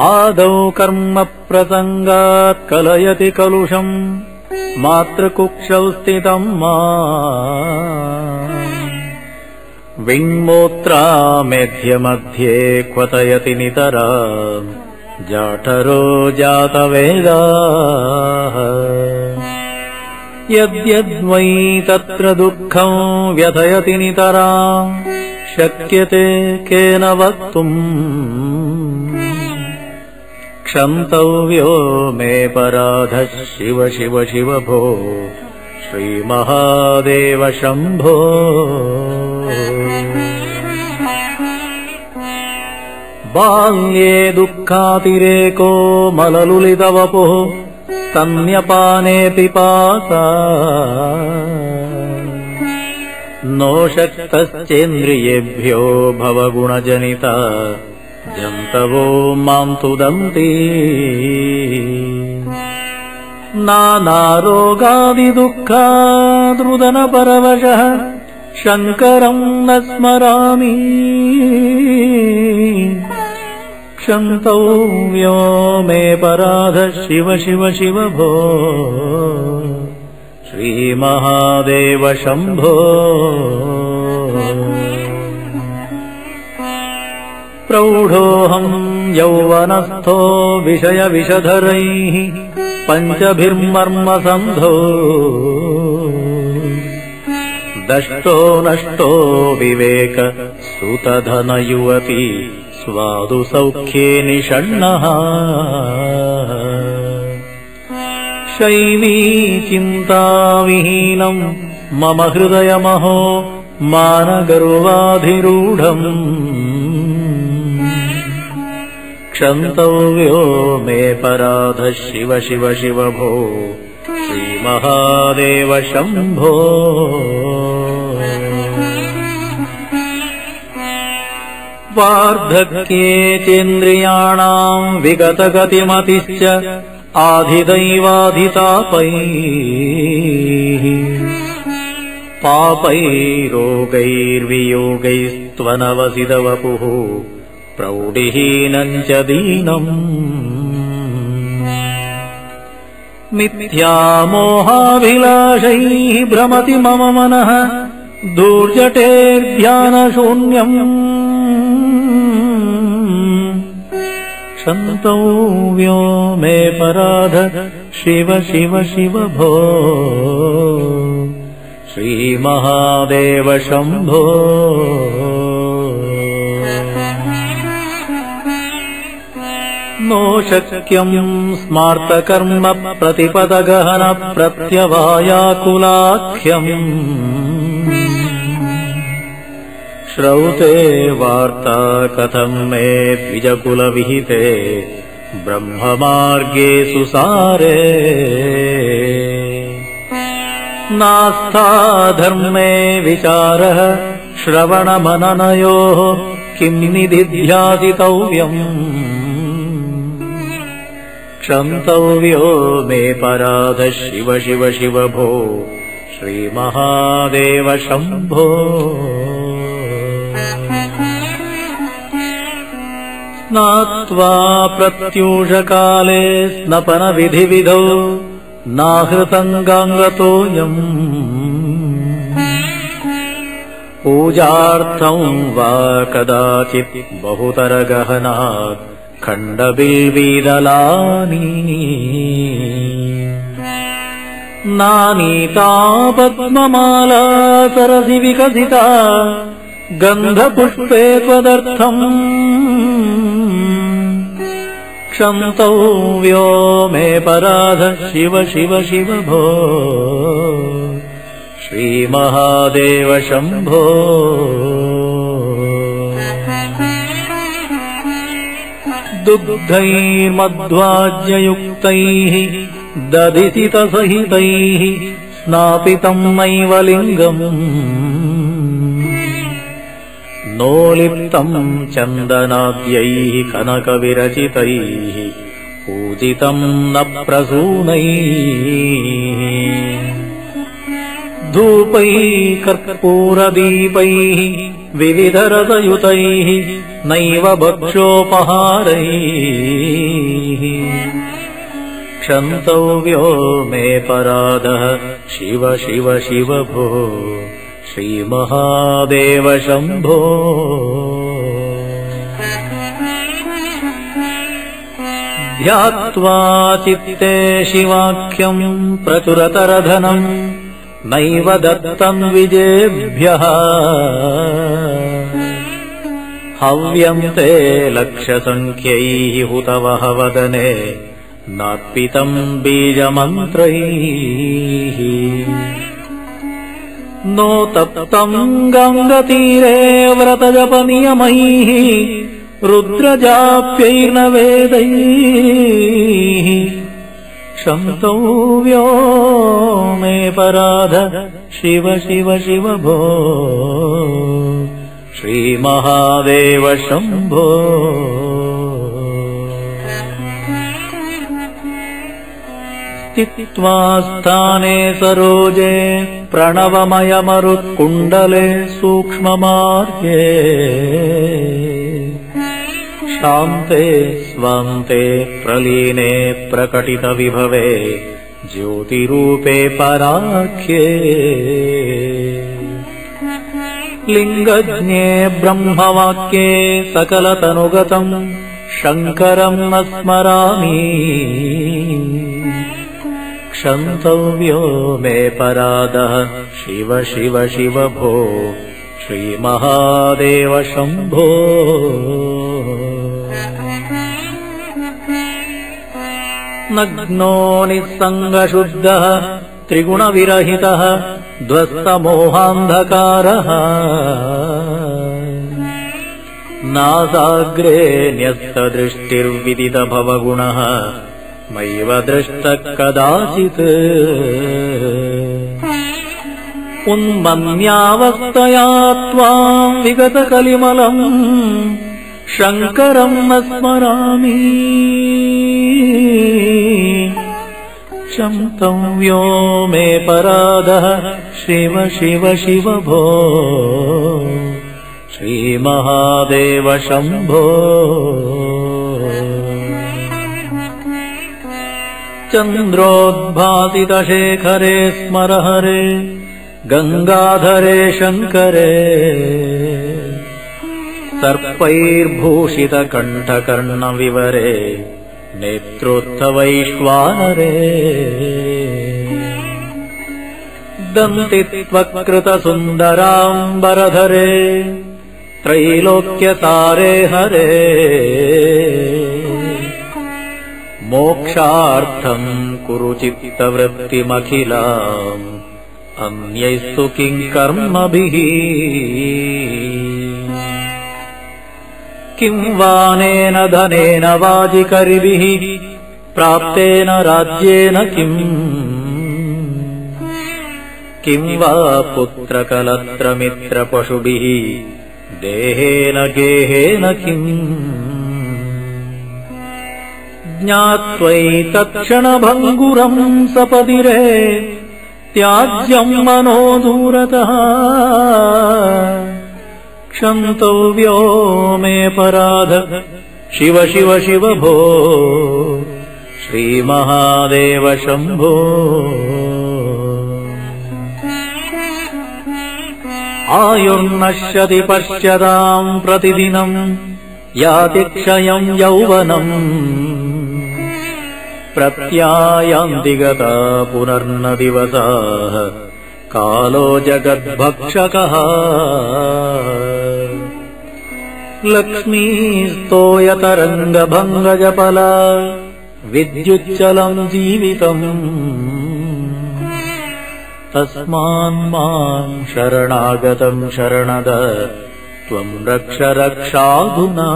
आदौ कर्म प्रसंगात् कलयति कलुषम् मातृकुक्षौ स्थितम् मा विङ्मोत्रा मेध्य मध्ये क्वथयति नितरा जाठरो जातवेदाः यद्यद्वै तत्र दुःखं व्यथयति नितरा शक्यते केन वक्तुम् क्षन्तव्यो मे पराधः शिव शिव शिव भो श्रीमहादेव शम्भो बाल्ये दुःखातिरेको मललुलितवपुः स्तन्यपाने पिपासा नो शक्तश्चेन्द्रियेभ्यो भवगुणजनिता जन्तवो माम् तुदन्ति नानारोगादिदुःखाद्रुदनपरवशः शङ्करम् न स्मरामि क्षन्तव्यो मे पराधः शिव शिव शिव भो श्रीमहादेव शम्भो प्रौढोऽहम् यौवनस्थो विषयविषधरैः पञ्चभिर्मर्मसन्धो दष्टो नष्टो विवेक सुतधनयुवती स्वादु सौख्ये निषण्णः शैवी चिन्ताविहीनम् मम हृदयमहो मानगर्वाधिरूढम् क्षन्तव्यो मे पराधः शिव शिव शिव भो श्रीमहादेव शम्भो वार्धक्ये चेन्द्रियाणाम् विगतगतिमतिश्च आधिदैवाधितापैः पापैरोगैर्वियोगैस्त्वनवसितवपुः प्रौढिहीनम् च दीनम् मिथ्यामोहाभिलाषैः भ्रमति मम मनः धूर्जटेर्ध्यानशून्यम् क्षन्तव्यो मे पराधः शिव शिव शिव भो श्रीमहादेव शम्भो नो शक्यम् स्मार्तकर्म प्रतिपदगहन प्रत्यवायाकुलाख्यम् श्रौते वार्ता कथम् मे द्विजकुलविहिते ब्रह्ममार्गे सुसारे नास्था धर्मे विचारः श्रवणमननयोः किम् निदिध्यासितव्यम् क्षन्तव्यो मे पराधः शिव शिव शिव भो श्रीमहादेव शम्भो स्नात्वा प्रत्यूषकाले स्नपनविधिविधौ नाहृतङ्गाङ्गतोऽयम् पूजार्थं वा कदाचित् बहुतरगहनात् खण्डबिल्वीदलानि नानीता पद्ममाला सरसि विकसिता गन्धपुष्पे त्वदर्थम् क्षन्तव्यो मे पराधः शिव शिव शिव भो श्रीमहादेव शम्भो दुग्धैर्मध्वाज्ययुक्तैः दधिसितसहितैः स्नापितम् नैव लिङ्गम् नोलिप्तम् चन्दनाद्यैः कनकविरचितैः पूजितम् न प्रसूनैः धूपैः कर्पूरदीपैः विविधरसयुतैः नैव भक्षोपहारैः क्षन्तव्यो मे पराधः शिव शिव शिव भो श्रीमहादेव शम्भो ध्यात्वा चित्ते शिवाख्यम् प्रचुरतरधनम् नैव दत्तम् विजेभ्यः हव्यम् ते लक्षसङ्ख्यैः हुतवः वदने नार्पितम् बीजमन्त्रैः नो तप्तम् गङ्गतीरे व्रतजपनियमैः रुद्रजाप्यैर्न वेदैः क्षन्तव्यो मे पराध शिव शिव शिव भो श्रीमहादेव शम्भो स्थित्वा स्थाने सरोजे प्रणवमयमरुत्कुण्डले सूक्ष्ममार्गे शान्ते स्वान्ते प्रलीने प्रकटितविभवे ज्योतिरूपे पराख्ये लिङ्गज्ञे ब्रह्मवाक्ये सकलतनुगतम् शङ्करम् न स्मरामि क्षन्तव्यो मे पराधः शिव शिव शिव भो श्रीमहादेव शम्भो नग्नो निस्सङ्गशुद्धः त्रिगुणविरहितः ध्वस्तमोहान्धकारः नासाग्रे न्यस्तदृष्टिर्विदितभवगुणः मैव दृष्टः कदाचित् उन्मन्यावस्थया त्वाम् विगतकलिमलम् शङ्करम् न स्मरामि क्षन्तव्यो मे पराधः शिव शिव शिव भो श्रीमहादेव शम्भो चन्द्रोद्भासितशेखरे स्मरहरे गङ्गाधरे शङ्करे सर्पैर्भूषितकण्ठकर्णविवरे नेत्रोत्थवैश्वानरे दन्तित्वकृतसुन्दराम्बरधरे त्रैलोक्यसारे हरे मोक्षार्थम् कुरु चित्तवृत्तिमखिलाम् अन्यैस्तु किङ्कर्मभिः किं वानेन धनेन वाजिकरिभिः प्राप्तेन राज्येन किं वा पुत्रकलत्रमित्रपशुभिः देहेन गेहेन किम् ज्ञात्वैतत्क्षणभङ्गुरम् सपदिरे त्याज्यम् मनो दूरतः क्षन्तव्यो मे पराध शिव शिव शिव भो श्रीमहादेव शम्भो आयुर्नश्यति पश्यताम् प्रतिदिनम् याति क्षयम् यौवनम् प्रत्यायान्ति गता पुनर्न दिवसाः कालो जगद्भक्षकः लक्ष्मीस्तोयतरङ्गभङ्गजपला विद्युच्चलम् जीवितम् तस्मान्माम् शरणागतम् शरणद त्वम् रक्ष रक्षाधुना